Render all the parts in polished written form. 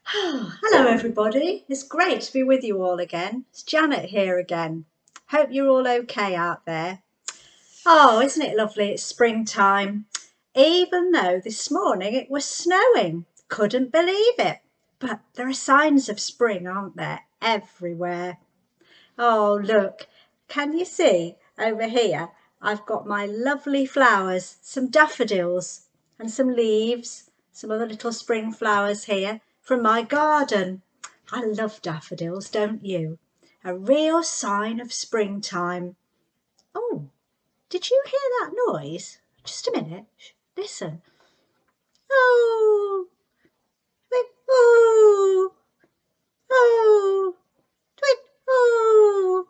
Hello everybody, it's great to be with you all again. It's Janet here again. Hope you're all okay out there. Oh, isn't it lovely? It's springtime. Even though this morning it was snowing. Couldn't believe it. But there are signs of spring, aren't there? Everywhere. Oh, look, can you see over here? I've got my lovely flowers, some daffodils and some leaves, some other little spring flowers here from my garden. I love daffodils, don't you? A real sign of springtime. Oh, did you hear that noise? Just a minute. Listen. Oh, oh, oh, twit, oh.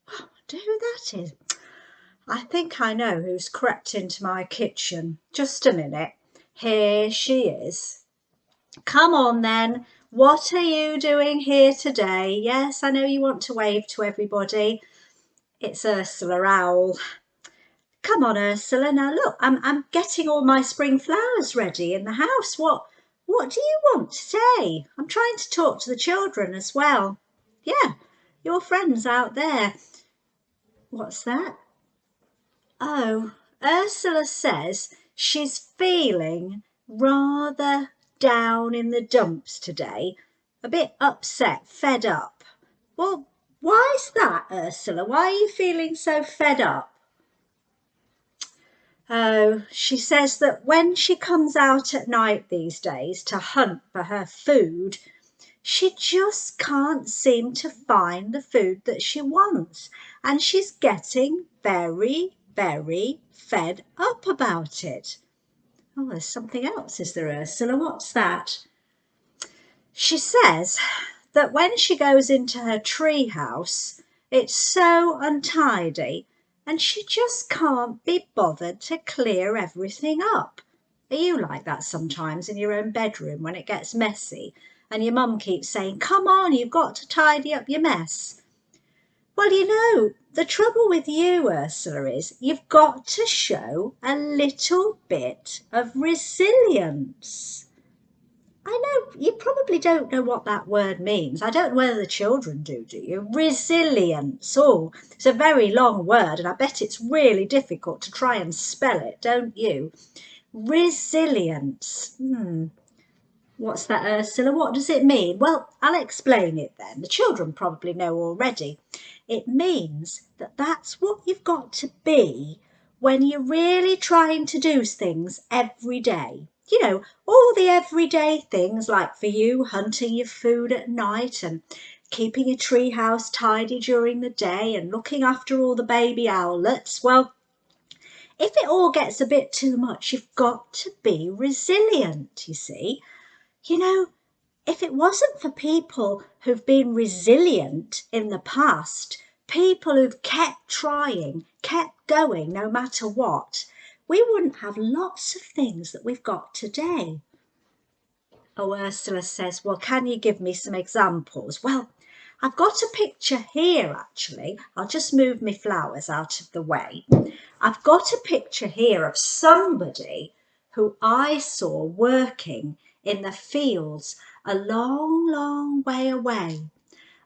I wonder who that is. I think I know who's crept into my kitchen. Just a minute. Here she is. Come on then. What are you doing here today? Yes, I know you want to wave to everybody. It's Ursula Owl. Come on, Ursula. Now look, I'm getting all my spring flowers ready in the house. What do you want to say? I'm trying to talk to the children as well. Yeah, your friends out there. What's that? Oh, Ursula says she's feeling rather down in the dumps today, a bit upset, fed up. Well, why's that, Ursula? Why are you feeling so fed up? Oh, she says that when she comes out at night these days to hunt for her food, she just can't seem to find the food that she wants, and she's getting very, very fed up about it. Oh, there's something else, is there, Ursula? What's that? She says that when she goes into her tree house, it's so untidy and she just can't be bothered to clear everything up. Are you like that sometimes in your own bedroom when it gets messy and your mum keeps saying, come on, you've got to tidy up your mess? Well, you know, the trouble with you, Ursula, is you've got to show a little bit of resilience. I know you probably don't know what that word means. I don't know whether the children do you? Resilience. Oh, it's a very long word and I bet it's really difficult to try and spell it, don't you? Resilience. What's that, Ursula? What does it mean? Well, I'll explain it then. The children probably know already. It means that that's what you've got to be when you're really trying to do things every day. You know, all the everyday things like for you, hunting your food at night and keeping your tree house tidy during the day and looking after all the baby owlets. Well, if it all gets a bit too much, you've got to be resilient, you see. You know, if it wasn't for people who've been resilient in the past, people who've kept trying, kept going no matter what, we wouldn't have lots of things that we've got today. Oh, Ursula says, well, can you give me some examples? Well, I've got a picture here, actually. I'll just move my flowers out of the way. I've got a picture here of somebody who I saw working in the fields a long, long way away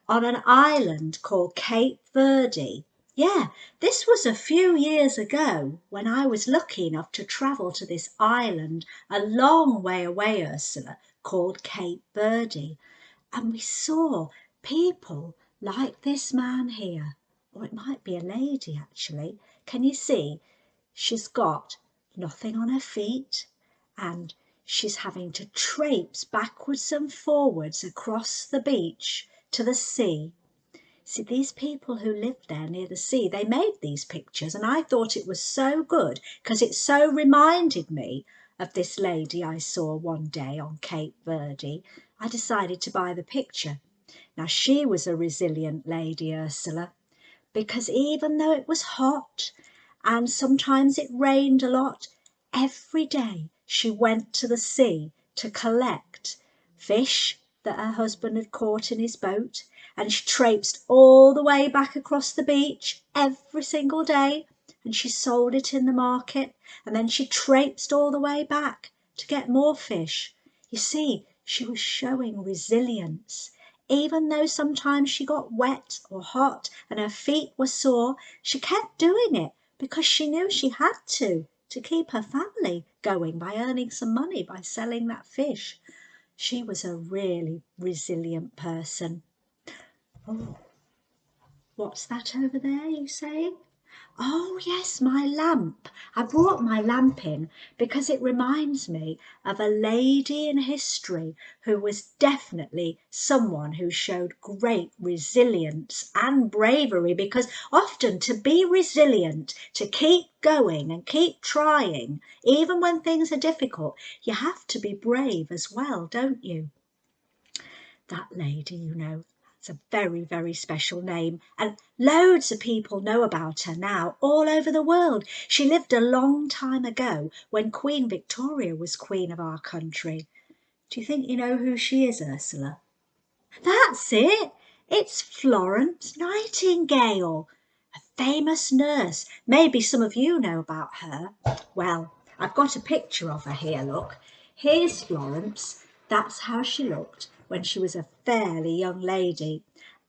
on an island called Cape Verde. Yeah, this was a few years ago when I was lucky enough to travel to this island a long way away, Ursula, called Cape Verde. And we saw people like this man here, or it might be a lady actually. Can you see? She's got nothing on her feet and she's having to traipse backwards and forwards across the beach to the sea. See, these people who lived there near the sea, they made these pictures and I thought it was so good because it so reminded me of this lady I saw one day on Cape Verde. I decided to buy the picture. Now, she was a resilient lady, Ursula, because even though it was hot and sometimes it rained a lot, every day she went to the sea to collect fish that her husband had caught in his boat, and she traipsed all the way back across the beach every single day and she sold it in the market, and then she traipsed all the way back to get more fish. You see, She was showing resilience. Even though sometimes she got wet or hot and her feet were sore, she kept doing it because she knew she had to keep her family going by earning some money by selling that fish. She was a really resilient person. Oh, what's that over there, you saying? Oh, yes, my lamp. I brought my lamp in because it reminds me of a lady in history who was definitely someone who showed great resilience and bravery, because often to be resilient, to keep going and keep trying, even when things are difficult, you have to be brave as well, don't you? That lady, you know, it's a very, very special name, and loads of people know about her now all over the world. She lived a long time ago when Queen Victoria was Queen of our country. Do you think you know who she is, Ursula? That's it. It's Florence Nightingale, a famous nurse. Maybe some of you know about her. Well, I've got a picture of her here, look. Here's Florence. That's how she looked when she was a fairly young lady.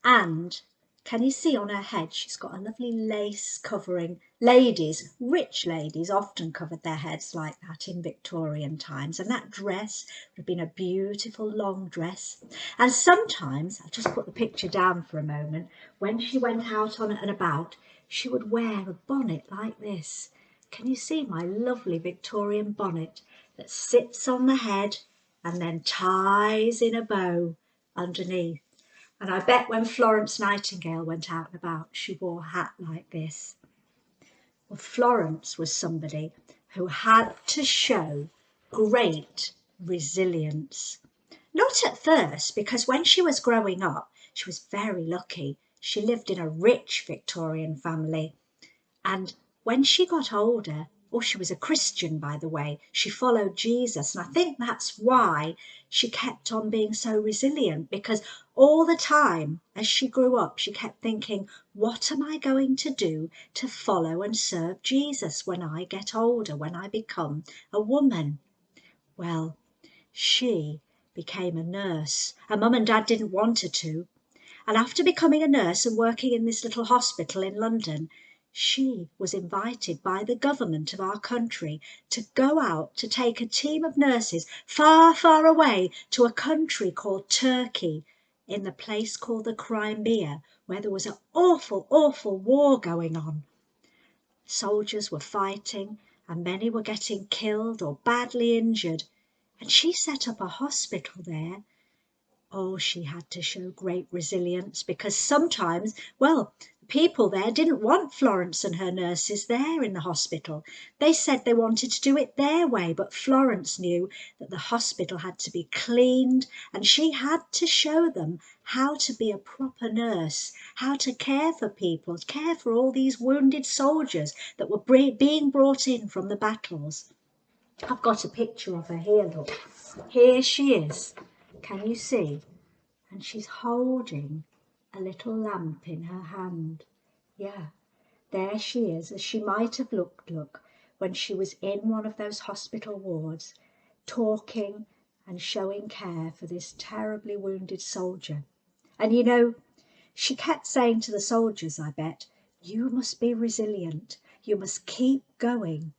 And can you see on her head, she's got a lovely lace covering. Ladies, rich ladies, often covered their heads like that in Victorian times. And that dress would have been a beautiful long dress. And sometimes, I'll just put the picture down for a moment, when she went out on and about, she would wear a bonnet like this. Can you see my lovely Victorian bonnet that sits on the head and then ties in a bow underneath? And I bet when Florence Nightingale went out and about, she wore a hat like this. Well, Florence was somebody who had to show great resilience. Not at first, because when she was growing up, she was very lucky. She lived in a rich Victorian family. And when she got older, oh, she was a Christian, by the way. She followed Jesus. And I think that's why she kept on being so resilient, because all the time as she grew up, she kept thinking, what am I going to do to follow and serve Jesus when I get older, when I become a woman? Well, she became a nurse. Her mum and dad didn't want her to. And after becoming a nurse and working in this little hospital in London, she was invited by the government of our country to go out to take a team of nurses far, far away to a country called Turkey, in the place called the Crimea, where there was an awful, awful war going on. Soldiers were fighting and many were getting killed or badly injured. And she set up a hospital there. Oh, she had to show great resilience, because sometimes, well, people there didn't want Florence and her nurses there in the hospital. They said they wanted to do it their way, but Florence knew that the hospital had to be cleaned, and she had to show them how to be a proper nurse, how to care for people, care for all these wounded soldiers that were being brought in from the battles. I've got a picture of her here, look. Here she is. Can you see? And she's holding a little lamp in her hand. Yeah, there she is, as she might have looked, look, when she was in one of those hospital wards, talking and showing care for this terribly wounded soldier. And you know, she kept saying to the soldiers, I bet, you must be resilient, you must keep going,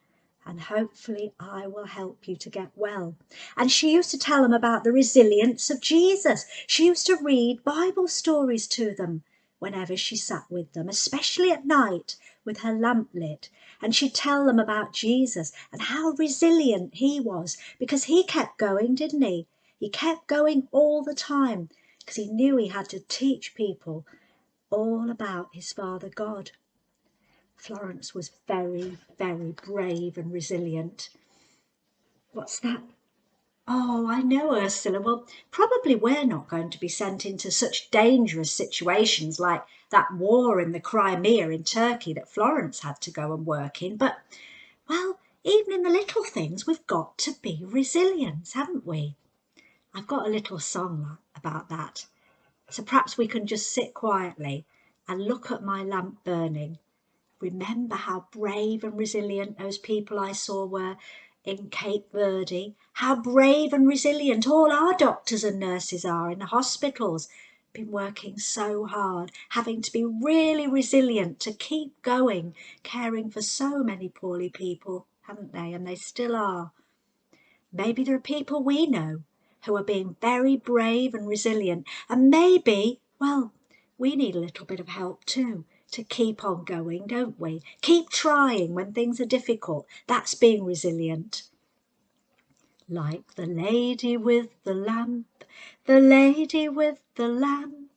and hopefully I will help you to get well. And she used to tell them about the resilience of Jesus. She used to read Bible stories to them whenever she sat with them, especially at night with her lamp lit. And she'd tell them about Jesus and how resilient he was, because he kept going, didn't he? He kept going all the time because he knew he had to teach people all about his Father God. Florence was very, very brave and resilient. What's that? Oh, I know, Ursula. Well, probably we're not going to be sent into such dangerous situations like that war in the Crimea in Turkey that Florence had to go and work in. But, well, even in the little things, we've got to be resilient, haven't we? I've got a little song about that. So perhaps we can just sit quietly and look at my lamp burning. Remember how brave and resilient those people I saw were, in Cape Verde, how brave and resilient all our doctors and nurses are in the hospitals. Been working so hard, having to be really resilient to keep going, caring for so many poorly people, haven't they? And they still are. Maybe there are people we know who are being very brave and resilient, and maybe, well, we need a little bit of help too to keep on going, don't we? Keep trying when things are difficult. That's being resilient. Like the lady with the lamp, the lady with the lamp.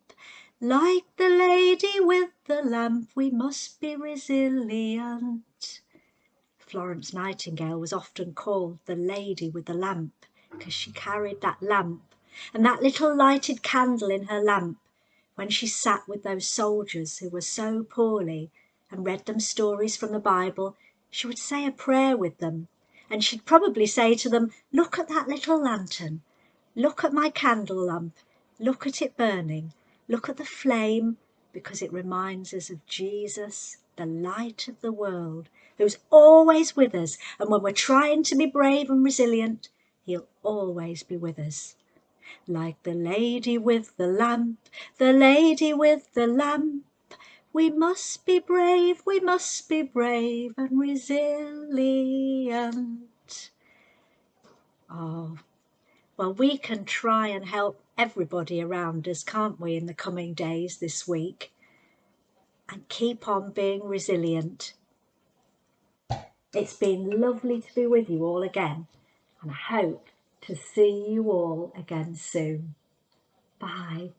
Like the lady with the lamp, we must be resilient. Florence Nightingale was often called the lady with the lamp because she carried that lamp and that little lighted candle in her lamp when she sat with those soldiers who were so poorly and read them stories from the Bible. She would say a prayer with them, and she'd probably say to them, "Look at that little lantern, look at my candle lamp, look at it burning, look at the flame, because it reminds us of Jesus, the light of the world, who's always with us, and when we're trying to be brave and resilient, he'll always be with us." Like the lady with the lamp, the lady with the lamp, we must be brave and resilient. Oh, well, we can try and help everybody around us, can't we, in the coming days this week, and keep on being resilient. It's been lovely to be with you all again, and I hope to see you all again soon. Bye.